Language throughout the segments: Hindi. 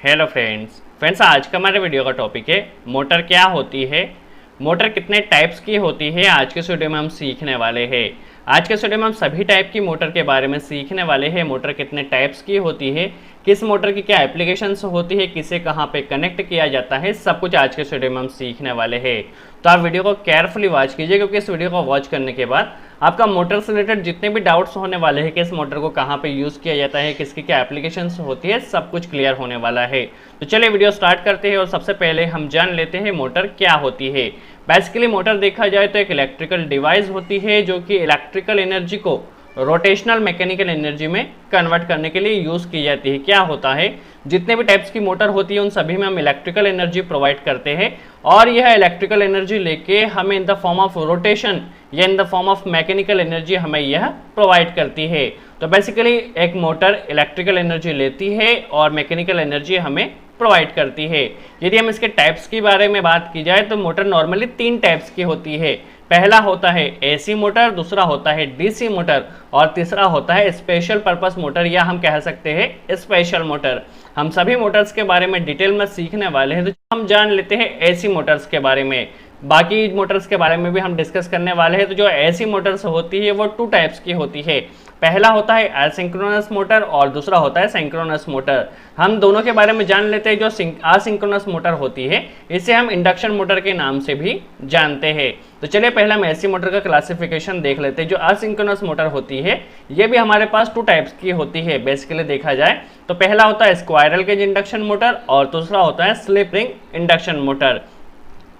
हेलो फ्रेंड्स आज का हमारे वीडियो का टॉपिक है मोटर क्या होती है, मोटर कितने टाइप्स की होती है। आज के वीडियो में हम सीखने वाले हैं। आज के वीडियो में हम सभी टाइप की मोटर के बारे में सीखने वाले हैं। मोटर कितने टाइप्स की होती है, किस मोटर की क्या एप्लीकेशंस होती है, किसे कहाँ पे कनेक्ट किया जाता है, सब कुछ आज के वीडियो में हम सीखने वाले हैं। तो आप वीडियो को केयरफुली वॉच कीजिए, क्योंकि इस वीडियो को वॉच करने के बाद आपका मोटर से रिलेटेड जितने भी डाउट्स होने वाले हैं कि इस मोटर को कहाँ पे यूज़ किया जाता है, किसकी क्या एप्लीकेशंस होती है, सब कुछ क्लियर होने वाला है। तो चलिए वीडियो स्टार्ट करते हैं और सबसे पहले हम जान लेते हैं मोटर क्या होती है। बेसिकली मोटर देखा जाए तो एक इलेक्ट्रिकल डिवाइस होती है जो कि इलेक्ट्रिकल एनर्जी को रोटेशनल मैकेनिकल एनर्जी में कन्वर्ट करने के लिए यूज़ की जाती है। क्या होता है, जितने भी टाइप्स की मोटर होती है उन सभी में हम इलेक्ट्रिकल एनर्जी प्रोवाइड करते हैं और यह इलेक्ट्रिकल एनर्जी लेके हमें in the form of rotation या in the form of mechanical energy हमें यह प्रोवाइड करती है। तो बेसिकली एक मोटर इलेक्ट्रिकल एनर्जी लेती है और मैकेनिकल एनर्जी हमें प्रोवाइड करती है। यदि हम इसके टाइप्स के बारे में बात की जाए तो मोटर नॉर्मली 3 टाइप्स की होती है। पहला होता है एसी मोटर, दूसरा होता है डीसी मोटर और तीसरा होता है स्पेशल पर्पस मोटर या हम कह सकते हैं स्पेशल मोटर। हम सभी मोटर्स के बारे में डिटेल में सीखने वाले हैं। तो हम जान लेते हैं एसी मोटर्स के बारे में, बाकी मोटर्स के बारे में भी हम डिस्कस करने वाले हैं। तो जो एसी मोटर्स होती है वो 2 टाइप्स की होती है। पहला होता है एसिंक्रोनस मोटर और दूसरा होता है सिंक्रोनस मोटर। हम दोनों के बारे में जान लेते हैं। जो असिंक्रोनस मोटर होती है इसे हम इंडक्शन मोटर के नाम से भी जानते हैं। तो चलिए पहले हम एसी मोटर का क्लासिफिकेशन देख लेते हैं। जो असिंक्रोनस मोटर होती है ये भी हमारे पास 2 टाइप्स की होती है। बेसिकली देखा जाए तो पहला होता है स्क्वायरल केज इंडक्शन मोटर और दूसरा होता है स्लिप रिंग इंडक्शन मोटर।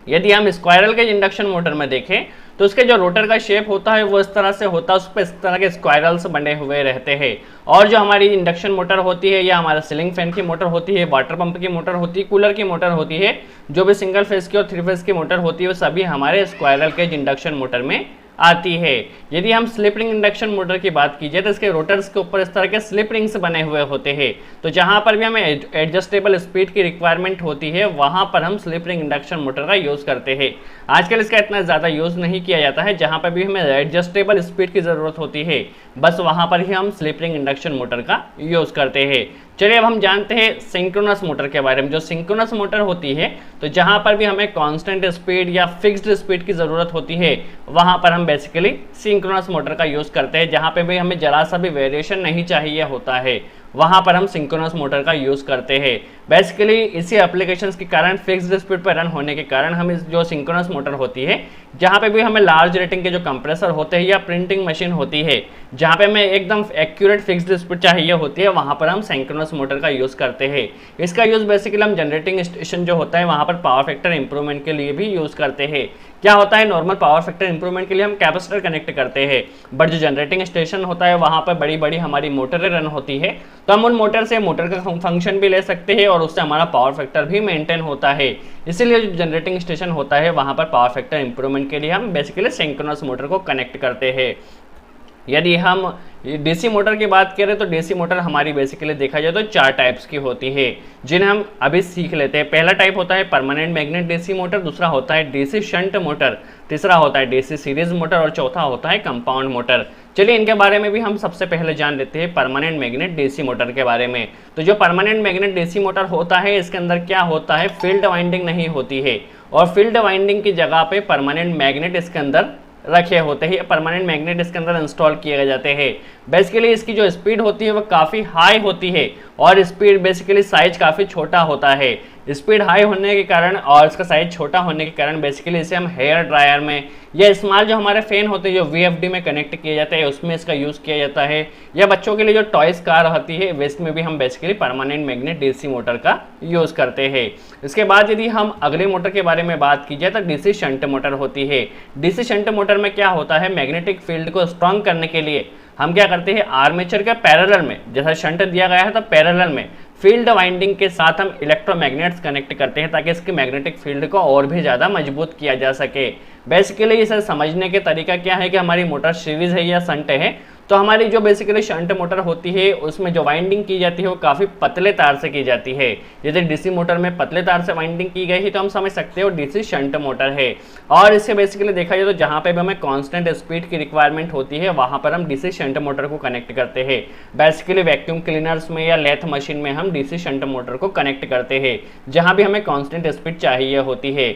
यदि हम स्क्वायरल केज इंडक्शन मोटर में देखें तो उसके जो रोटर का शेप होता है वो इस तरह से होता है, उस पर इस तरह के स्क्वायरल्स बने हुए रहते हैं। और जो हमारी इंडक्शन मोटर होती है या हमारा सीलिंग फैन की मोटर होती है, वाटर पंप की मोटर होती है, कूलर की मोटर होती है, जो भी सिंगल फेज की और 3 फेज की मोटर होती है वो सभी हमारे स्क्वायरल केज इंडक्शन मोटर में आती है। यदि हम स्लिप रिंग इंडक्शन मोटर की बात कीजिए तो इसके रोटर्स के ऊपर इस तरह के स्लिप रिंग्स बने हुए होते हैं। तो जहां पर भी हमें एडजस्टेबल स्पीड की रिक्वायरमेंट होती है वहां पर हम स्लिप रिंग इंडक्शन मोटर का यूज़ करते हैं। आजकल इसका इतना ज़्यादा यूज़ नहीं किया जाता है। जहां पर भी हमें एडजस्टेबल स्पीड की ज़रूरत होती है बस वहां पर ही हम स्लिप रिंग इंडक्शन मोटर का यूज़ करते हैं। चलिए अब हम जानते हैं सिंक्रोनस मोटर के बारे में। जो सिंक्रोनस मोटर होती है तो जहां पर भी हमें कांस्टेंट स्पीड या फिक्स्ड स्पीड की ज़रूरत होती है वहां पर हम बेसिकली सिंक्रोनस मोटर का यूज़ करते हैं। जहां पे भी हमें जरा सा भी वेरिएशन नहीं चाहिए होता है वहां पर हम सिंक्रोनस मोटर का यूज़ करते हैं। बेसिकली इसी एप्लीकेशंस के कारण फिक्स्ड स्पीड पर रन होने के कारण हम इस जो सिंक्रोनस मोटर होती है जहां पे भी हमें लार्ज रेटिंग के जो कंप्रेसर होते हैं या प्रिंटिंग मशीन होती है जहां पे हमें एकदम एक्यूरेट फिक्स्ड स्पीड चाहिए होती है वहां पर हम सिंक्रोनस मोटर का यूज़ करते हैं। इसका यूज़ बेसिकली हम जनरेटिंग स्टेशन जो होता है वहां पर पावर फैक्टर इंप्रूवमेंट के लिए भी यूज़ करते हैं। क्या होता है, नॉर्मल पावर फैक्टर इंप्रूवमेंट के लिए हम कैपेसिटर कनेक्ट करते हैं, बट जो जनरेटिंग स्टेशन होता है वहां पर बड़ी बड़ी हमारी मोटरें रन होती है तो हम उन मोटर से मोटर का फंक्शन भी ले सकते हैं और उससे हमारा पावर फैक्टर भी मेंटेन होता है। इसीलिए जो जनरेटिंग स्टेशन होता है वहां पर पावर फैक्टर इंप्रूवमेंट के लिए हम बेसिकली सिंक्रोनस मोटर को कनेक्ट करते हैं। यदि हम डीसी मोटर की बात करें तो डीसी मोटर हमारी बेसिकली देखा जाए तो 4 टाइप्स की होती है जिन्हें हम अभी सीख लेते हैं। पहला टाइप होता है परमानेंट मैग्नेट डीसी मोटर, दूसरा होता है डीसी शंट मोटर, तीसरा होता है डीसी सीरीज मोटर और चौथा होता है कंपाउंड मोटर। चलिए इनके बारे में भी हम सबसे पहले जान लेते हैं परमानेंट मैग्नेट डीसी मोटर के बारे में। तो जो परमानेंट मैग्नेट डीसी मोटर होता है इसके अंदर क्या होता है, फील्ड वाइंडिंग नहीं होती है और फील्ड वाइंडिंग की जगह पे परमानेंट मैग्नेट इसके अंदर रखे होते हैं। परमानेंट मैग्नेट इसके अंदर इंस्टॉल किए जाते हैं। बेसिकली इसकी जो स्पीड होती है वो काफ़ी हाई होती है और स्पीड बेसिकली साइज काफ़ी छोटा होता है। स्पीड हाई होने के कारण और इसका साइज छोटा होने के कारण बेसिकली इसे हम हेयर ड्रायर में या स्मॉल जो हमारे फैन होते हैं जो VFD में कनेक्ट किए जाते हैं उसमें इसका यूज़ किया जाता है, या बच्चों के लिए जो टॉयज कार होती है वेस्ट में भी हम basically permanent magnet DC motor का यूज़ करते हैं। इसके बाद यदि हम अगले मोटर के बारे में बात की जाए तो डीसी शंट मोटर होती है। डीसी शंट मोटर में क्या होता है, मैग्नेटिक फील्ड को स्ट्रॉन्ग करने के लिए हम क्या करते हैं, आर्मेचर के पैरेलल में जैसा शंट दिया गया है तो पैरेलल में फील्ड वाइंडिंग के साथ हम इलेक्ट्रोमैग्नेट्स कनेक्ट करते हैं ताकि इसके मैग्नेटिक फील्ड को और भी ज़्यादा मजबूत किया जा सके। बेसिकली इसे समझने के तरीका क्या है कि हमारी मोटर सीरीज है या शंट है तो हमारी जो बेसिकली शंट मोटर होती है उसमें जो वाइंडिंग की जाती है वो काफ़ी पतले तार से की जाती है। यदि डीसी मोटर में पतले तार से वाइंडिंग की गई है तो हम समझ सकते हो डीसी शंट मोटर है। और इससे बेसिकली देखा जाए तो जहाँ पे भी हमें कांस्टेंट स्पीड की रिक्वायरमेंट होती है वहाँ पर हम डीसी शंट मोटर को कनेक्ट करते हैं। बेसिकली वैक्यूम क्लीनर्स में या लेथ मशीन में हम डीसी शंट मोटर को कनेक्ट करते हैं जहाँ भी हमें कांस्टेंट स्पीड चाहिए होती है।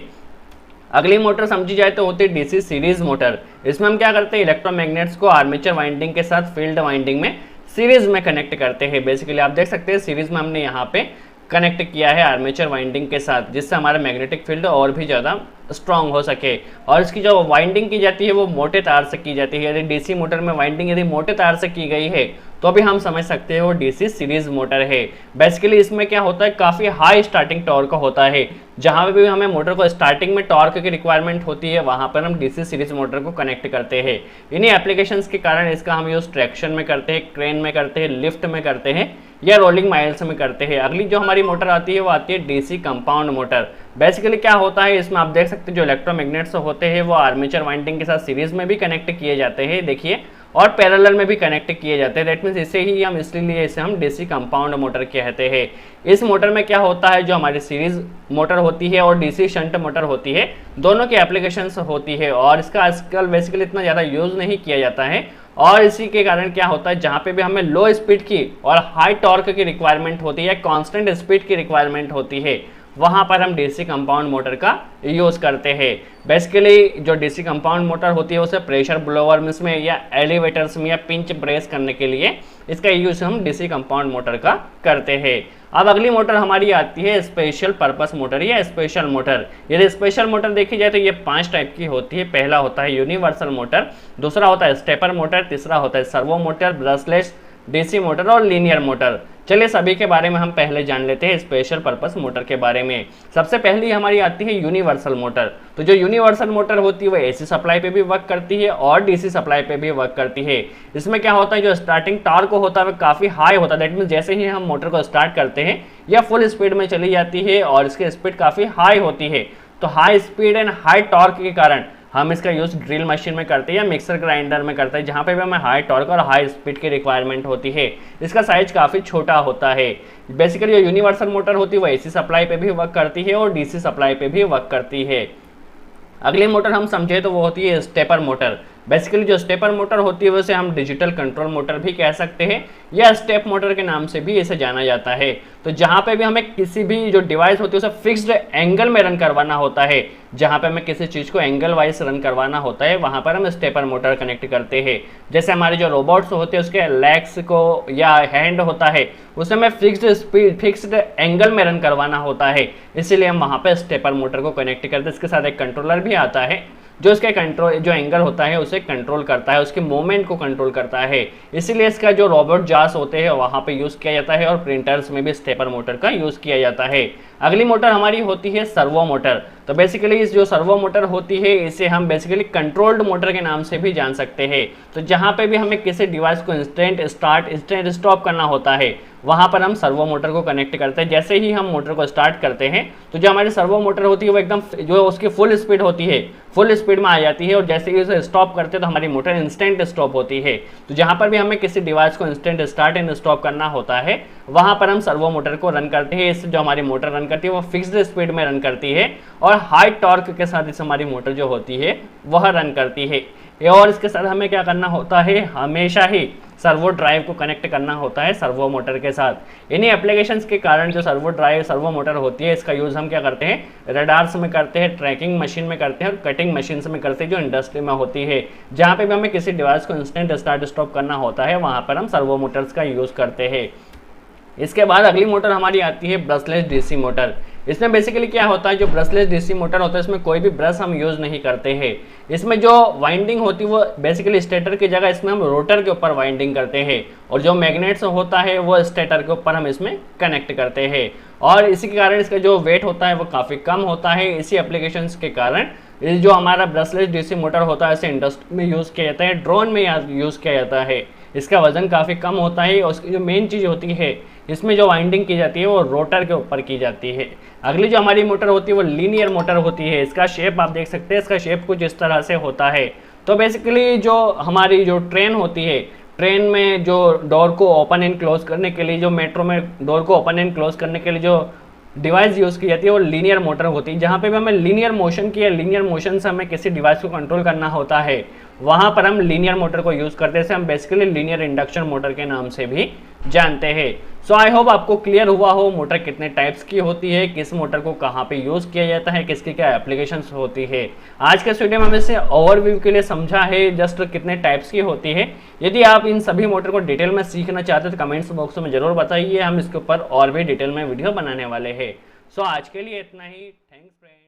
अगली मोटर समझी जाए तो होती है डीसी सीरीज मोटर। इसमें हम क्या करते हैं, इलेक्ट्रोमैग्नेट्स को आर्मेचर वाइंडिंग के साथ फील्ड वाइंडिंग में सीरीज में कनेक्ट करते हैं। बेसिकली आप देख सकते हैं सीरीज में हमने यहाँ पे कनेक्ट किया है आर्मेचर वाइंडिंग के साथ, जिससे हमारा मैग्नेटिक फील्ड और भी ज़्यादा स्ट्रांग हो सके। और इसकी जो वाइंडिंग की जाती है वो मोटे तार से की जाती है। यदि डीसी मोटर में वाइंडिंग यदि मोटे तार से की गई है तो भी हम समझ सकते हैं वो डीसी सीरीज मोटर है। बेसिकली इसमें क्या होता है, काफ़ी हाई स्टार्टिंग टॉर्क होता है। जहाँ भी हमें मोटर को स्टार्टिंग में टॉर्क की रिक्वायरमेंट होती है वहाँ पर हम डीसी सीरीज मोटर को कनेक्ट करते हैं। इन्हीं एप्लीकेशंस के कारण इसका हम यूज़ ट्रैक्शन में करते हैं, क्रेन में करते हैं, लिफ्ट में करते हैं या रोलिंग माइल्स में करते हैं। अगली जो हमारी मोटर आती है वो आती है डीसी कंपाउंड मोटर। बेसिकली क्या होता है, इसमें आप देख सकते हैं जो इलेक्ट्रोमैग्नेट्स होते हैं वो आर्मेचर वाइंडिंग के साथ सीरीज में भी कनेक्ट किए जाते हैं, देखिए, और पैरेलल में भी कनेक्ट किए जाते हैं। दैट मीन्स इसे ही हम इसलिए इसे हम डीसी कंपाउंड मोटर कहते हैं। इस मोटर में क्या होता है, जो हमारी सीरीज मोटर होती है और डीसी शंट मोटर होती है दोनों की एप्लीकेशंस होती है और इसका आजकल बेसिकली इतना ज़्यादा यूज़ नहीं किया जाता है। और इसी के कारण क्या होता है, जहाँ पे भी हमें लो स्पीड की और हाई टॉर्क की रिक्वायरमेंट होती है या कांस्टेंट स्पीड की रिक्वायरमेंट होती है वहाँ पर हम डीसी कंपाउंड मोटर का यूज़ करते हैं। बेसिकली जो डीसी कंपाउंड मोटर होती है उसे प्रेशर ब्लोअर्स में या एलिवेटर्स में या पिंच ब्रेस करने के लिए इसका यूज़ हम डीसी कंपाउंड मोटर का करते हैं। अब अगली मोटर हमारी आती है स्पेशल पर्पस मोटर या स्पेशल मोटर। यदि स्पेशल मोटर देखी जाए तो ये 5 टाइप की होती है। पहला होता है यूनिवर्सल मोटर, दूसरा होता है स्टेपर मोटर, तीसरा होता है servo motor, brushless DC motor और लीनियर मोटर। चलिए सभी के बारे में हम पहले जान लेते हैं स्पेशल पर्पस मोटर के बारे में। सबसे पहली हमारी आती है यूनिवर्सल मोटर। तो जो यूनिवर्सल मोटर होती है वो एसी सप्लाई पे भी वर्क करती है और डीसी सप्लाई पे भी वर्क करती है। इसमें क्या होता है, जो स्टार्टिंग टॉर्क होता है वो काफ़ी हाई होता है। दैट मीन्स जैसे ही हम मोटर को स्टार्ट करते हैं या फुल स्पीड में चली जाती है और इसकी स्पीड काफ़ी हाई होती है। तो high speed and high torque के कारण हम इसका यूज़ ड्रिल मशीन में करते हैं या मिक्सर ग्राइंडर में करते हैं, जहाँ पे भी हमें हाई टॉर्क और हाई स्पीड की रिक्वायरमेंट होती है। इसका साइज काफ़ी छोटा होता है। बेसिकली जो यूनिवर्सल मोटर होती है वो एसी सप्लाई पे भी वर्क करती है और डीसी सप्लाई पे भी वर्क करती है। अगली मोटर हम समझे तो वो होती है स्टेपर मोटर। बेसिकली जो स्टेपर मोटर होती है वैसे हम डिजिटल कंट्रोल मोटर भी कह सकते हैं या स्टेप मोटर के नाम से भी इसे जाना जाता है। तो जहाँ पे भी हमें किसी भी जो डिवाइस होती है उसे फिक्स्ड एंगल में रन करवाना होता है, जहाँ पे हमें किसी चीज़ को एंगल वाइज रन करवाना होता है वहाँ पर हम स्टेपर मोटर कनेक्ट करते हैं। जैसे हमारे जो रोबोट्स होते हैं उसके लेग्स को या हैंड होता है उसे हमें फिक्स्ड एंगल में रन करवाना होता है, इसीलिए हम वहाँ पर स्टेपर मोटर को कनेक्ट करते हैं। इसके साथ एक कंट्रोलर भी आता है जो इसके कंट्रोल जो एंगल होता है उसे कंट्रोल करता है, उसके मूवमेंट को कंट्रोल करता है। इसीलिए इसका जो रोबोट जास होते हैं वहाँ पे यूज़ किया जाता है और प्रिंटर्स में भी स्टेपर मोटर का यूज़ किया जाता है। अगली मोटर हमारी होती है सर्वो मोटर। तो बेसिकली इस जो सर्वो मोटर होती है इसे हम बेसिकली कंट्रोल्ड मोटर के नाम से भी जान सकते हैं। तो जहाँ पे भी हमें किसी डिवाइस को इंस्टेंट स्टार्ट इंस्टेंट स्टॉप करना होता है वहाँ पर हम सर्वो मोटर को कनेक्ट करते हैं। जैसे ही हम मोटर को स्टार्ट करते हैं तो जो हमारी सर्वो मोटर होती है वो एकदम जो उसकी फुल स्पीड होती है फुल स्पीड में आ जाती है और जैसे ही उसे स्टॉप करते हैं तो हमारी मोटर इंस्टेंट स्टॉप होती है। तो जहाँ पर भी हमें किसी डिवाइस को इंस्टेंट स्टार्ट एंड स्टॉप करना होता है वहाँ पर हम सर्वो मोटर को रन करते हैं। इससे जो हमारी मोटर रन करती है वो फिक्स्ड स्पीड में रन करती है और हाई टॉर्क के साथ इस हमारी मोटर जो होती है वह रन करती है। और इसके साथ हमें क्या करना होता है, हमेशा ही सर्वो ड्राइव को कनेक्ट करना होता है सर्वो मोटर के साथ। इन्हीं एप्लीकेशंस के कारण जो सर्वो मोटर होती है इसका यूज़ हम क्या करते हैं, रडार्स में करते हैं, ट्रैकिंग मशीन में करते हैं और कटिंग मशीन में करते हैं जो इंडस्ट्री में होती है। जहाँ पे भी हमें किसी डिवाइस को इंस्टेंट स्टार्ट स्टॉप करना होता है वहाँ पर हम सर्वो मोटर्स का यूज़ करते हैं। इसके बाद अगली मोटर हमारी आती है ब्रशलेस डीसी मोटर। इसमें बेसिकली क्या होता है, जो ब्रशलेस डीसी मोटर होता है इसमें कोई भी ब्रश हम यूज़ नहीं करते हैं। इसमें जो वाइंडिंग होती है वो बेसिकली स्टेटर की जगह इसमें हम रोटर के ऊपर वाइंडिंग करते हैं और जो मैग्नेट्स होता है वो स्टेटर के ऊपर हम इसमें कनेक्ट करते हैं और इसी के कारण इसका जो वेट होता है वो काफ़ी कम होता है। इसी एप्लीकेशंस के कारण ये जो हमारा ब्रशलेस डीसी मोटर होता है इसे इंडस्ट्री में यूज़ किया जाता है, ड्रोन में यूज़ किया जाता है। इसका वजन काफ़ी कम होता है और उसकी जो मेन चीज़ होती है इसमें जो वाइंडिंग की जाती है वो रोटर के ऊपर की जाती है। अगली जो हमारी मोटर होती है वो लीनियर मोटर होती है। इसका शेप आप देख सकते हैं, इसका शेप कुछ इस तरह से होता है। तो बेसिकली जो हमारी जो ट्रेन होती है, ट्रेन में जो डोर को ओपन एंड क्लोज करने के लिए, जो मेट्रो में डोर को ओपन एंड क्लोज करने के लिए जो डिवाइस यूज़ की जाती है वो लीनियर मोटर होती है। जहाँ पे भी हमें लीनियर मोशन की या लीनियर मोशन से हमें किसी डिवाइस को कंट्रोल करना होता है, वहाँ पर हम लीनियर मोटर को यूज़ करते हैं। हम बेसिकली लीनियर इंडक्शन मोटर के नाम से भी जानते हैं। सो आई होप आपको क्लियर हुआ हो मोटर कितने टाइप्स की होती है, किस मोटर को कहाँ पे यूज़ किया जाता है, किसकी क्या एप्लीकेशंस होती है। आज के वीडियो में हमने इसे ओवरव्यू के लिए समझा है जस्ट कितने टाइप्स की होती है। यदि आप इन सभी मोटर को डिटेल में सीखना चाहते हो तो कमेंट्स बॉक्स में जरूर बताइए, हम इसके ऊपर और भी डिटेल में वीडियो बनाने वाले हैं। सो आज के लिए इतना ही। Thanks friends.